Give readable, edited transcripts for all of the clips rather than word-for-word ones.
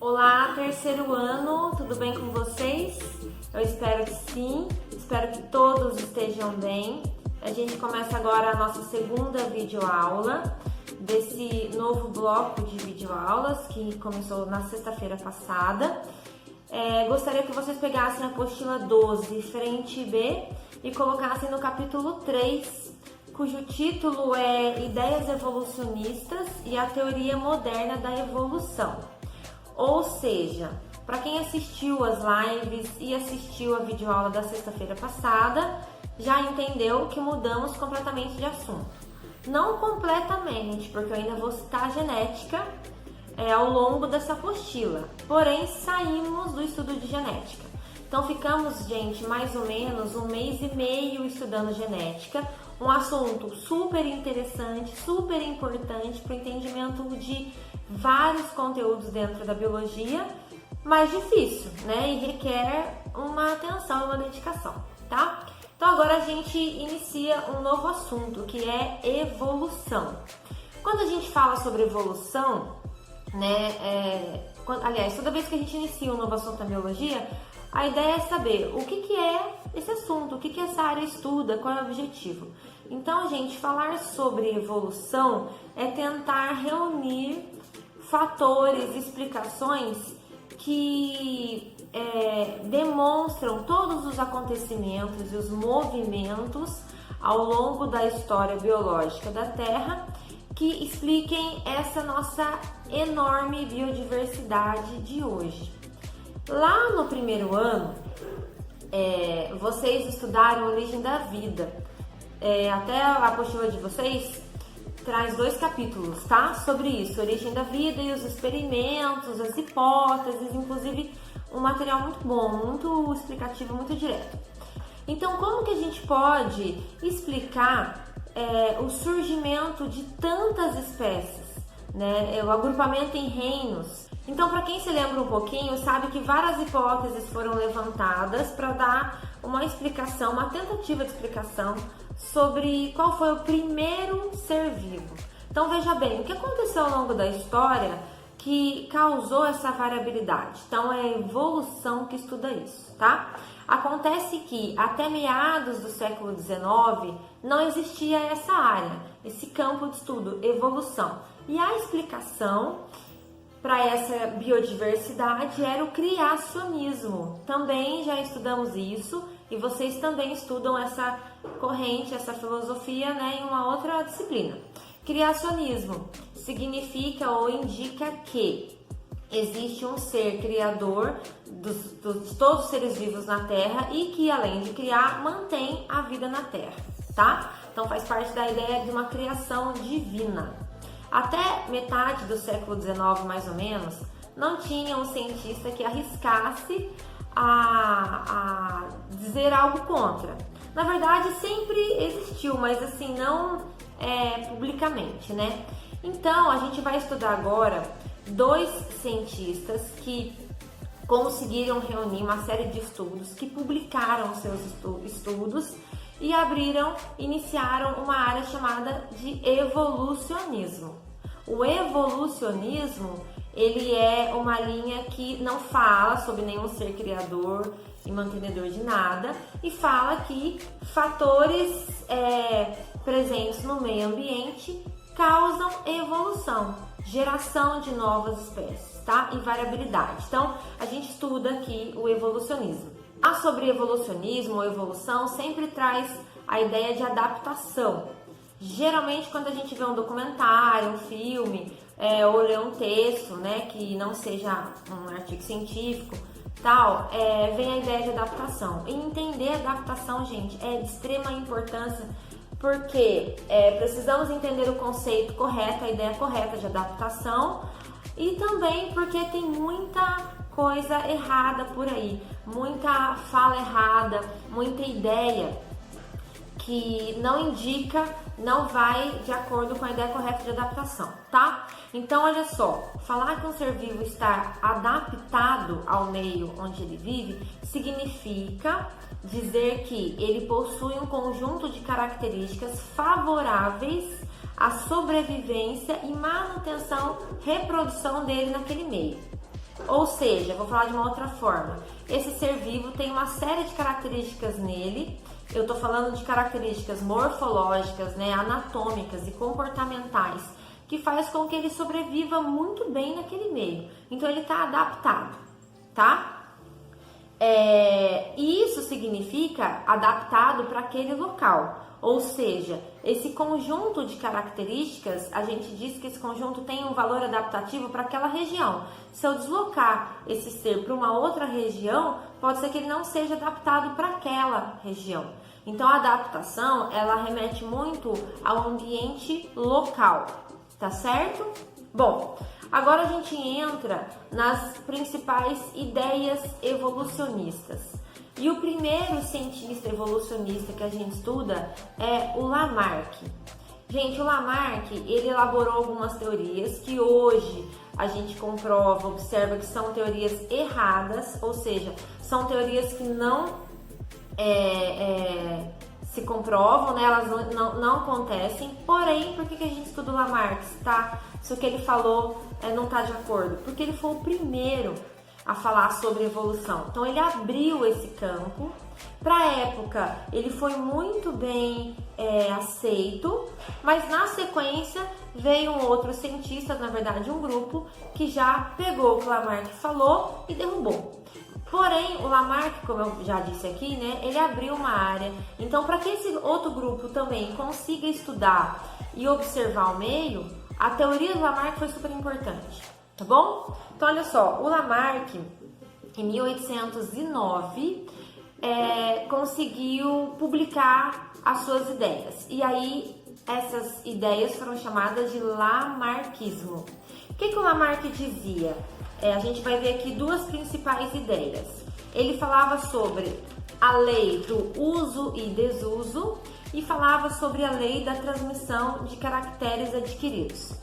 Olá, terceiro ano, tudo bem com vocês? Eu espero que sim, espero que todos estejam bem. A gente começa agora a nossa segunda videoaula desse novo bloco de videoaulas que começou na sexta-feira passada. Gostaria que vocês pegassem a apostila 12, frente B, e colocassem no capítulo 3, cujo título é Ideias Evolucionistas e a Teoria Moderna da Evolução. Ou seja, para quem assistiu as lives e assistiu a videoaula da sexta-feira passada, já entendeu que mudamos completamente de assunto. Não completamente, porque eu ainda vou citar a genética ao longo dessa apostila, porém saímos do estudo de genética. Então ficamos, gente, mais ou menos 1 mês e meio estudando genética, um assunto super interessante, super importante para o entendimento de vários conteúdos dentro da biologia, mas difícil, né? E requer uma atenção e uma dedicação, tá? Então agora a gente inicia um novo assunto, que é evolução. Quando a gente fala sobre evolução, aliás, toda vez que a gente inicia um novo assunto na biologia, a ideia é saber o que é esse assunto, o que essa área estuda, qual é o objetivo. Então, gente, falar sobre evolução é tentar reunir fatores, explicações que demonstram todos os acontecimentos e os movimentos ao longo da história biológica da Terra que expliquem essa nossa enorme biodiversidade de hoje. Lá no primeiro ano, vocês estudaram a origem da vida. Até a apostila de vocês traz 2 capítulos, tá? Sobre isso, origem da vida e os experimentos, as hipóteses, inclusive um material muito bom, muito explicativo, muito direto. Então, como que a gente pode explicar o surgimento de tantas espécies, né? O agrupamento em reinos? Então, para quem se lembra um pouquinho, sabe que várias hipóteses foram levantadas para dar uma explicação, uma tentativa de explicação sobre qual foi o primeiro ser vivo. Então, veja bem, o que aconteceu ao longo da história que causou essa variabilidade? Então, é a evolução que estuda isso, tá? Acontece que até meados do século XIX não existia essa área, esse campo de estudo, evolução. E a explicação para essa biodiversidade era o criacionismo. Também já estudamos isso e vocês também estudam essa corrente, essa filosofia, em uma outra disciplina. Criacionismo significa ou indica que existe um ser criador de todos os seres vivos na Terra e que, além de criar, mantém a vida na Terra, tá? Então faz parte da ideia de uma criação divina. Até metade do século XIX, mais ou menos, não tinha um cientista que arriscasse a dizer algo contra. Na verdade, sempre existiu, mas assim, não publicamente, né? Então, a gente vai estudar agora 2 cientistas que conseguiram reunir uma série de estudos, que publicaram seus estudos e iniciaram uma área chamada de evolucionismo. O evolucionismo, ele é uma linha que não fala sobre nenhum ser criador e mantenedor de nada e fala que fatores presentes no meio ambiente causam evolução, geração de novas espécies, tá? E variabilidade. Então, a gente estuda aqui o evolucionismo. Sobre evolucionismo ou evolução sempre traz a ideia de adaptação. Geralmente, quando a gente vê um documentário, um filme, ou lê um texto, que não seja um artigo científico, tal, vem a ideia de adaptação. E entender a adaptação, gente, é de extrema importância, porque precisamos entender o conceito correto, a ideia correta de adaptação, e também porque tem muita coisa errada por aí, muita fala errada, muita ideia que não indica, não vai de acordo com a ideia correta de adaptação, tá? Então, olha só, falar que um ser vivo está adaptado ao meio onde ele vive significa dizer que ele possui um conjunto de características favoráveis à sobrevivência e manutenção, reprodução dele naquele meio. Ou seja, vou falar de uma outra forma. Esse ser vivo tem uma série de características nele. Eu estou falando de características morfológicas, né, anatômicas e comportamentais, que faz com que ele sobreviva muito bem naquele meio. Então ele está adaptado, tá? E isso significa adaptado para aquele local. Ou seja, esse conjunto de características, a gente diz que esse conjunto tem um valor adaptativo para aquela região. Se eu deslocar esse ser para uma outra região, pode ser que ele não seja adaptado para aquela região. Então a adaptação, ela remete muito ao ambiente local, tá certo? Bom, agora a gente entra nas principais ideias evolucionistas. E o primeiro cientista evolucionista que a gente estuda é o Lamarck. Gente, o Lamarck, ele elaborou algumas teorias que hoje a gente comprova, observa que são teorias erradas, ou seja, são teorias que não se comprovam, né? Elas não acontecem. Porém, por que a gente estuda o Lamarck? Tá? Se o que ele falou não está de acordo? Porque ele foi o primeiro a falar sobre evolução. Então ele abriu esse campo. Para a época, ele foi muito bem aceito, mas na sequência veio outros cientistas, na verdade um grupo, que já pegou o que o Lamarck falou e derrubou. Porém, o Lamarck, como eu já disse aqui, né, ele abriu uma área. Então, para que esse outro grupo também consiga estudar e observar o meio, a teoria do Lamarck foi super importante, tá bom? Então, olha só, o Lamarck, em 1809, conseguiu publicar as suas ideias. E aí, essas ideias foram chamadas de lamarquismo. O que o Lamarck dizia? A gente vai ver aqui duas principais ideias. Ele falava sobre a lei do uso e desuso e falava sobre a lei da transmissão de caracteres adquiridos.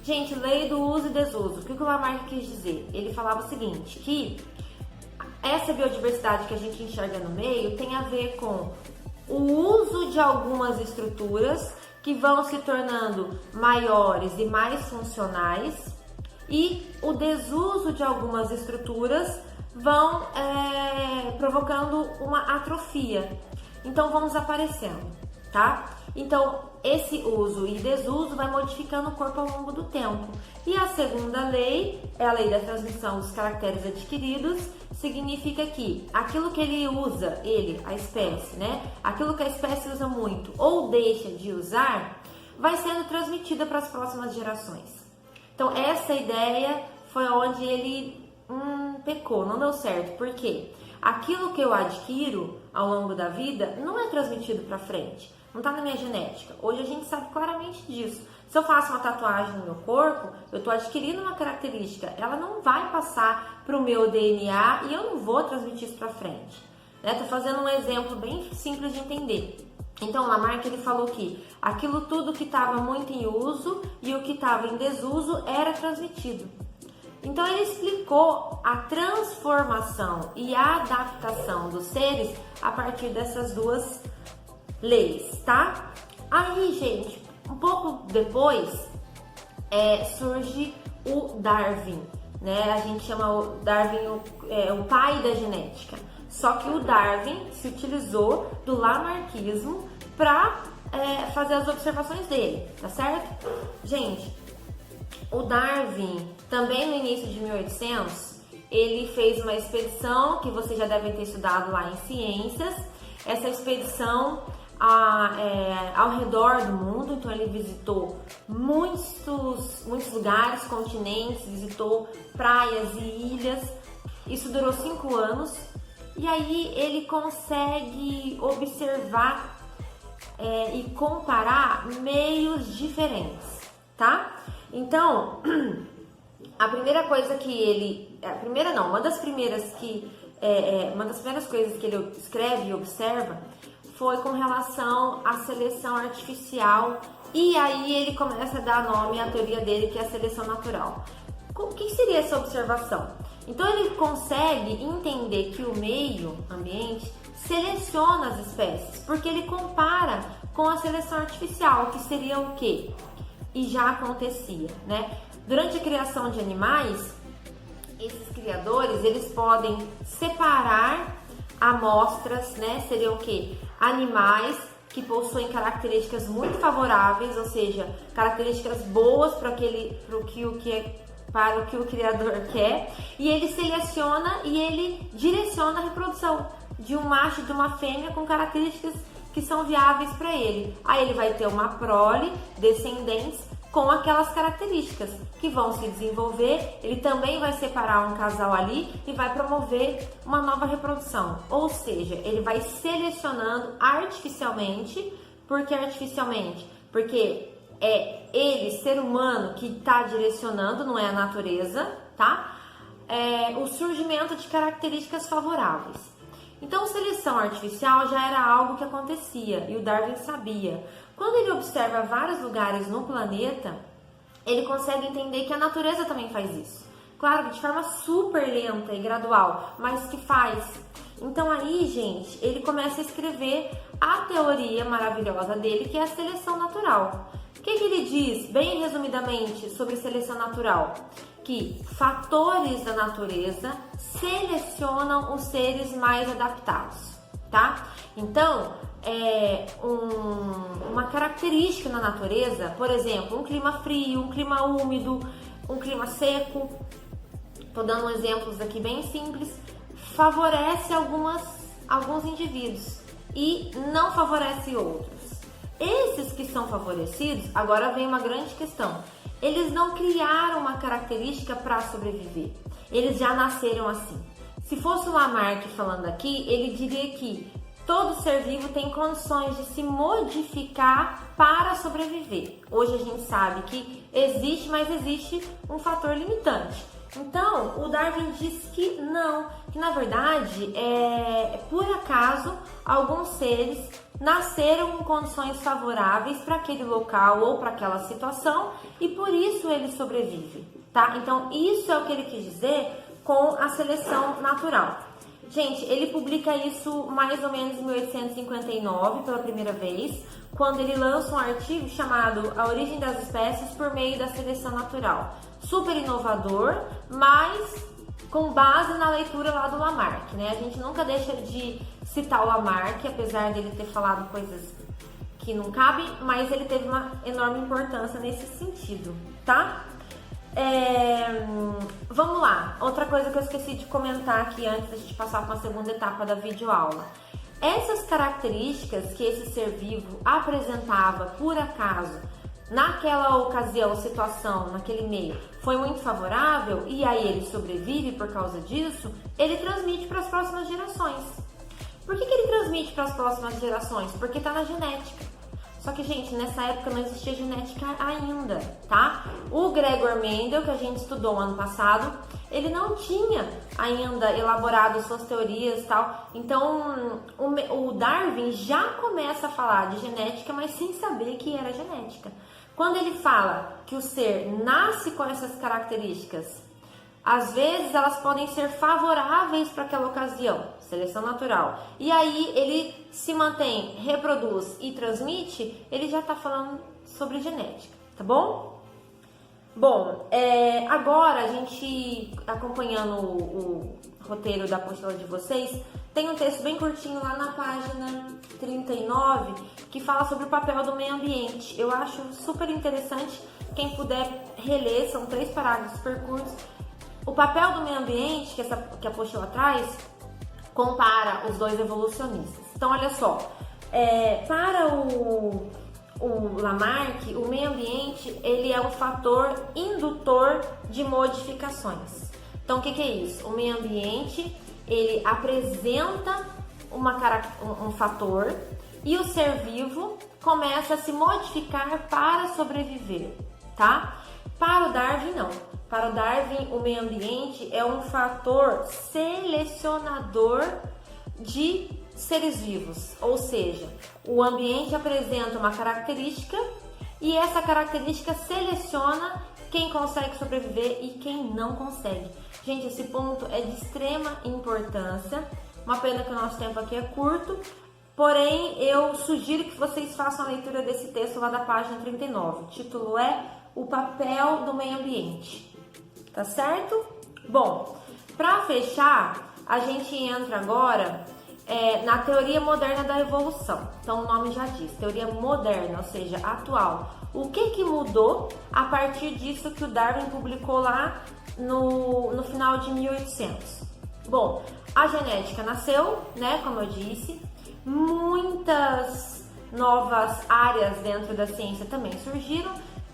Gente, lei do uso e desuso, o que o Lamarck quis dizer? Ele falava o seguinte, que essa biodiversidade que a gente enxerga no meio tem a ver com o uso de algumas estruturas que vão se tornando maiores e mais funcionais, e o desuso de algumas estruturas vão provocando uma atrofia, então vão desaparecendo, tá? Então esse uso e desuso vai modificando o corpo ao longo do tempo. E a segunda lei é a lei da transmissão dos caracteres adquiridos. Significa que aquilo que ele usa, a espécie, né? Aquilo que a espécie usa muito ou deixa de usar, vai sendo transmitida para as próximas gerações. Então essa ideia foi onde ele pecou, não deu certo. Por quê? Aquilo que eu adquiro ao longo da vida não é transmitido para frente, não está na minha genética. Hoje a gente sabe claramente disso. Se eu faço uma tatuagem no meu corpo, eu estou adquirindo uma característica, ela não vai passar para o meu DNA e eu não vou transmitir isso para frente. Estou fazendo um exemplo bem simples de entender. Então, Lamarck ele falou que aquilo tudo que estava muito em uso e o que estava em desuso era transmitido. Então, ele explicou a transformação e a adaptação dos seres a partir dessas duas leis, tá? Aí, gente, um pouco depois surge o Darwin, né? A gente chama o Darwin o pai da genética. Só que o Darwin se utilizou do lamarquismo para fazer as observações dele, tá certo? Gente, o Darwin, também no início de 1800, ele fez uma expedição que vocês já devem ter estudado lá em Ciências. Essa expedição ao redor do mundo, então ele visitou muitos lugares, continentes, visitou praias e ilhas. Isso durou 5 anos. E aí ele consegue observar e comparar meios diferentes, tá? Então, uma das primeiras coisas que ele escreve e observa foi com relação à seleção artificial, e aí ele começa a dar nome à teoria dele, que é a seleção natural. O que seria essa observação? Então ele consegue entender que o meio ambiente seleciona as espécies, porque ele compara com a seleção artificial, que seria o quê? E já acontecia, né? Durante a criação de animais, esses criadores, eles podem separar amostras, né? Seriam o quê? Animais que possuem características muito favoráveis, ou seja, características boas para o que o criador quer, e ele seleciona e ele direciona a reprodução de um macho e de uma fêmea com características que são viáveis para ele. Aí ele vai ter uma prole, descendentes com aquelas características que vão se desenvolver. Ele também vai separar um casal ali e vai promover uma nova reprodução. Ou seja, ele vai selecionando artificialmente. Por que artificialmente? Porque é ele, ser humano, que está direcionando, não é a natureza, tá? O surgimento de características favoráveis. Então, seleção artificial já era algo que acontecia e o Darwin sabia. Quando ele observa vários lugares no planeta, ele consegue entender que a natureza também faz isso. Claro que de forma super lenta e gradual, mas que faz. Então aí, gente, ele começa a escrever a teoria maravilhosa dele, que é a seleção natural. O que ele diz, bem resumidamente, sobre seleção natural? Que fatores da natureza selecionam os seres mais adaptados, tá? Então, uma característica na natureza, por exemplo, um clima frio, um clima úmido, um clima seco, tô dando exemplos aqui bem simples, favorece alguns indivíduos e não favorece outros. Esses que são favorecidos, agora vem uma grande questão, eles não criaram uma característica para sobreviver, eles já nasceram assim. Se fosse o Lamarck falando aqui, ele diria que todo ser vivo tem condições de se modificar para sobreviver. Hoje a gente sabe que existe, mas existe um fator limitante. Então, o Darwin diz que não, que na verdade, por acaso, alguns seres nasceram com condições favoráveis para aquele local ou para aquela situação e por isso ele sobrevive, tá? Então, isso é o que ele quis dizer com a seleção natural. Gente, ele publica isso mais ou menos em 1859, pela primeira vez, quando ele lança um artigo chamado A Origem das Espécies por Meio da Seleção Natural. Super inovador, mas com base na leitura lá do Lamarck, né? A gente nunca deixa de citar o Lamarck, apesar dele ter falado coisas que não cabem, mas ele teve uma enorme importância nesse sentido, tá? Vamos lá, outra coisa que eu esqueci de comentar aqui antes da gente passar para a segunda etapa da videoaula. Essas características que esse ser vivo apresentava por acaso, naquela ocasião, situação, naquele meio, foi muito favorável e aí ele sobrevive por causa disso, ele transmite para as próximas gerações. Por que ele transmite para as próximas gerações? Porque está na genética. Só que, gente, nessa época não existia genética ainda, tá? O Gregor Mendel, que a gente estudou ano passado, ele não tinha ainda elaborado suas teorias e tal. Então, o Darwin já começa a falar de genética, mas sem saber que era genética. Quando ele fala que o ser nasce com essas características, às vezes elas podem ser favoráveis para aquela ocasião, seleção natural. E aí ele se mantém, reproduz e transmite, ele já está falando sobre genética, tá bom? Bom, agora a gente, acompanhando o roteiro da apostila de vocês, tem um texto bem curtinho lá na página 39 que fala sobre o papel do meio ambiente. Eu acho super interessante, quem puder reler, são 3 parágrafos super curtos. O papel do meio ambiente, que a apostila traz, compara os dois evolucionistas. Então, olha só, para o Lamarck, o meio ambiente ele é um fator indutor de modificações. Então, o que é isso? O meio ambiente ele apresenta um fator e o ser vivo começa a se modificar para sobreviver, tá? Para o Darwin, não. Para o Darwin, o meio ambiente é um fator selecionador de seres vivos, ou seja, o ambiente apresenta uma característica e essa característica seleciona quem consegue sobreviver e quem não consegue. Gente, esse ponto é de extrema importância, uma pena que o nosso tempo aqui é curto, porém eu sugiro que vocês façam a leitura desse texto lá da página 39. O título é O Papel do Meio Ambiente. Tá certo? Bom, para fechar, a gente entra agora na teoria moderna da evolução. Então o nome já diz, teoria moderna, ou seja, atual. O que mudou a partir disso que o Darwin publicou lá no final de 1800? Bom, a genética nasceu, né, como eu disse, muitas novas áreas dentro da ciência também surgiram.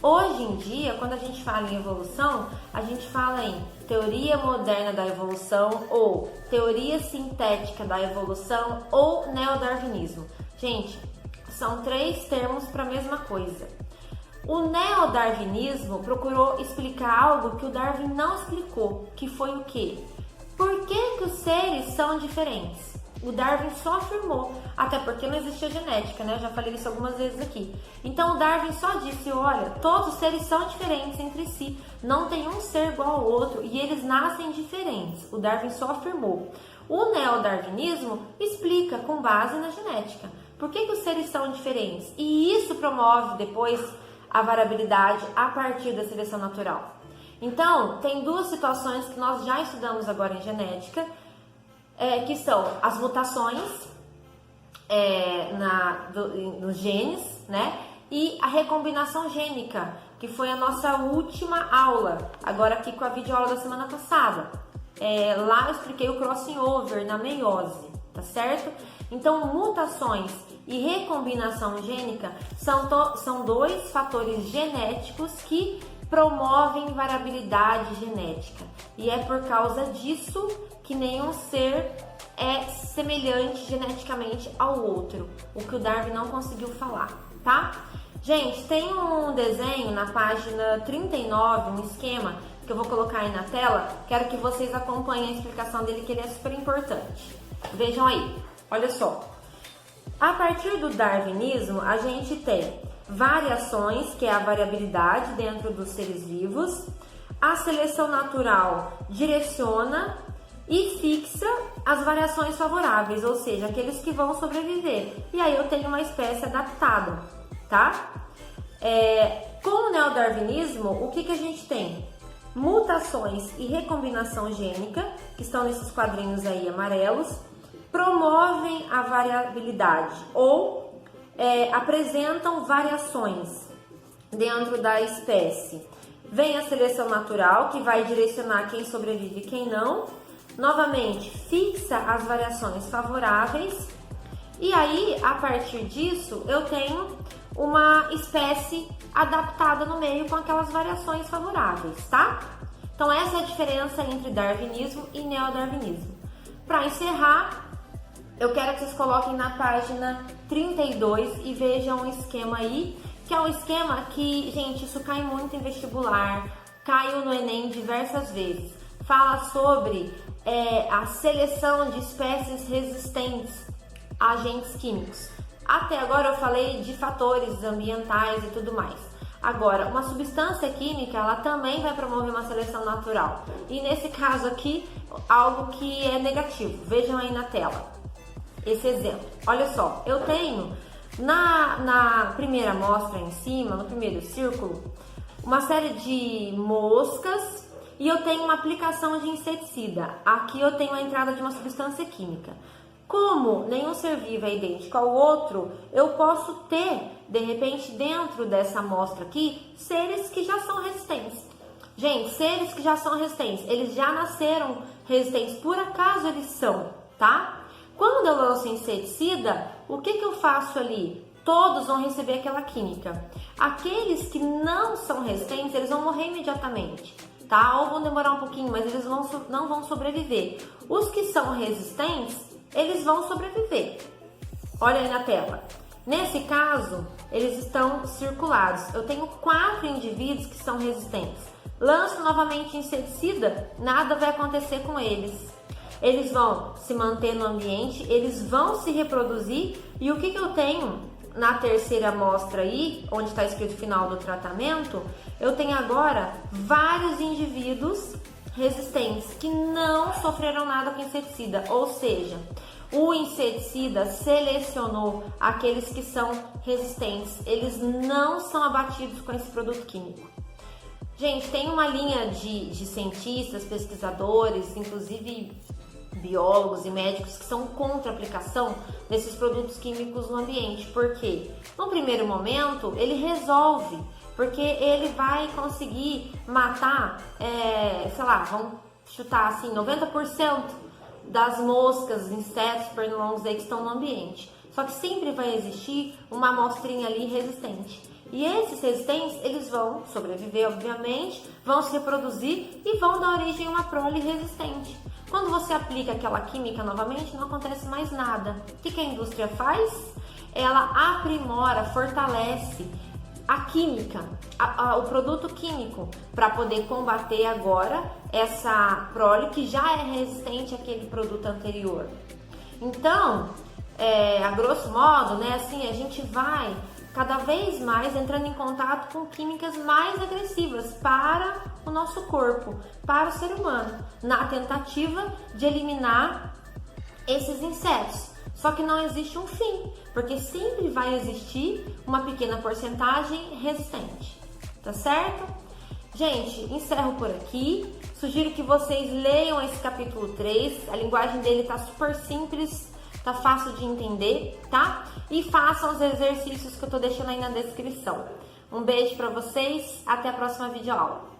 Hoje em dia, quando a gente fala em evolução, a gente fala em teoria moderna da evolução ou teoria sintética da evolução ou neodarwinismo. Gente, são 3 termos para a mesma coisa. O neodarwinismo procurou explicar algo que o Darwin não explicou, que foi o quê? Por que os seres são diferentes? O Darwin só afirmou, até porque não existia genética, né? Eu já falei isso algumas vezes aqui. Então o Darwin só disse, olha, todos os seres são diferentes entre si, não tem um ser igual ao outro e eles nascem diferentes. O Darwin só afirmou. O neodarwinismo explica com base na genética. Por que os seres são diferentes? E isso promove depois a variabilidade a partir da seleção natural. Então, tem 2 situações que nós já estudamos agora em genética, que são as mutações nos genes, né? E a recombinação gênica, que foi a nossa última aula, agora aqui com a videoaula da semana passada. Lá eu expliquei o crossing over na meiose, tá certo? Então, mutações e recombinação gênica são 2 fatores genéticos que promovem variabilidade genética. E é por causa disso que nenhum ser é semelhante geneticamente ao outro, o que o Darwin não conseguiu falar, tá? Gente, tem um desenho na página 39, um esquema que eu vou colocar aí na tela, quero que vocês acompanhem a explicação dele, que ele é super importante. Vejam aí, olha só. A partir do darwinismo, a gente tem variações, que é a variabilidade dentro dos seres vivos. A seleção natural direciona e fixa as variações favoráveis, ou seja, aqueles que vão sobreviver. E aí eu tenho uma espécie adaptada, tá? Com o neodarwinismo, o que a gente tem? Mutações e recombinação gênica, que estão nesses quadrinhos aí amarelos, promovem a variabilidade ou apresentam variações dentro da espécie. Vem a seleção natural, que vai direcionar quem sobrevive e quem não. Novamente, fixa as variações favoráveis. E aí, a partir disso, eu tenho uma espécie adaptada no meio com aquelas variações favoráveis, tá? Então, essa é a diferença entre darwinismo e neodarwinismo. Para encerrar, eu quero que vocês coloquem na página 32 e vejam um esquema aí, que é um esquema que, gente, isso cai muito em vestibular, caiu no Enem diversas vezes. Fala sobre a seleção de espécies resistentes a agentes químicos. Até agora eu falei de fatores ambientais e tudo mais. Agora, uma substância química, ela também vai promover uma seleção natural. E nesse caso aqui, algo que é negativo. Vejam aí na tela esse exemplo. Olha só, eu tenho na primeira amostra em cima, no primeiro círculo, uma série de moscas e eu tenho uma aplicação de inseticida. Aqui eu tenho a entrada de uma substância química. Como nenhum ser vivo é idêntico ao outro, eu posso ter, de repente, dentro dessa amostra aqui, seres que já são resistentes. Gente, seres que já são resistentes, eles já nasceram resistentes, por acaso eles são, tá? Quando eu lanço inseticida, o que eu faço ali? Todos vão receber aquela química. Aqueles que não são resistentes, eles vão morrer imediatamente, tá? Ou vão demorar um pouquinho, mas eles não vão sobreviver. Os que são resistentes, eles vão sobreviver. Olha aí na tela. Nesse caso, eles estão circulados. Eu tenho 4 indivíduos que são resistentes. Lanço novamente inseticida, nada vai acontecer com eles. Eles vão se manter no ambiente, eles vão se reproduzir. E o que eu tenho na terceira amostra aí, onde está escrito final do tratamento, eu tenho agora vários indivíduos resistentes que não sofreram nada com inseticida, ou seja, o inseticida selecionou aqueles que são resistentes, eles não são abatidos com esse produto químico. Gente, tem uma linha de cientistas, pesquisadores, inclusive biólogos e médicos que são contra a aplicação desses produtos químicos no ambiente. Por quê? No primeiro momento, ele resolve, porque ele vai conseguir matar, sei lá, vamos chutar assim, 90% das moscas, insetos, pernilongos aí que estão no ambiente. Só que sempre vai existir uma amostrinha ali resistente. E esses resistentes, eles vão sobreviver, obviamente, vão se reproduzir e vão dar origem a uma prole resistente. Quando você aplica aquela química novamente, não acontece mais nada. O que a indústria faz? Ela aprimora, fortalece a química, o produto químico, para poder combater agora essa prole que já é resistente àquele produto anterior. Então, a grosso modo, né, assim, a gente vai cada vez mais entrando em contato com químicas mais agressivas para o nosso corpo, para o ser humano, na tentativa de eliminar esses insetos. Só que não existe um fim, porque sempre vai existir uma pequena porcentagem resistente, tá certo? Gente, encerro por aqui. Sugiro que vocês leiam esse capítulo 3, a linguagem dele tá super simples, tá fácil de entender, tá? E façam os exercícios que eu tô deixando aí na descrição. Um beijo pra vocês, até a próxima videoaula.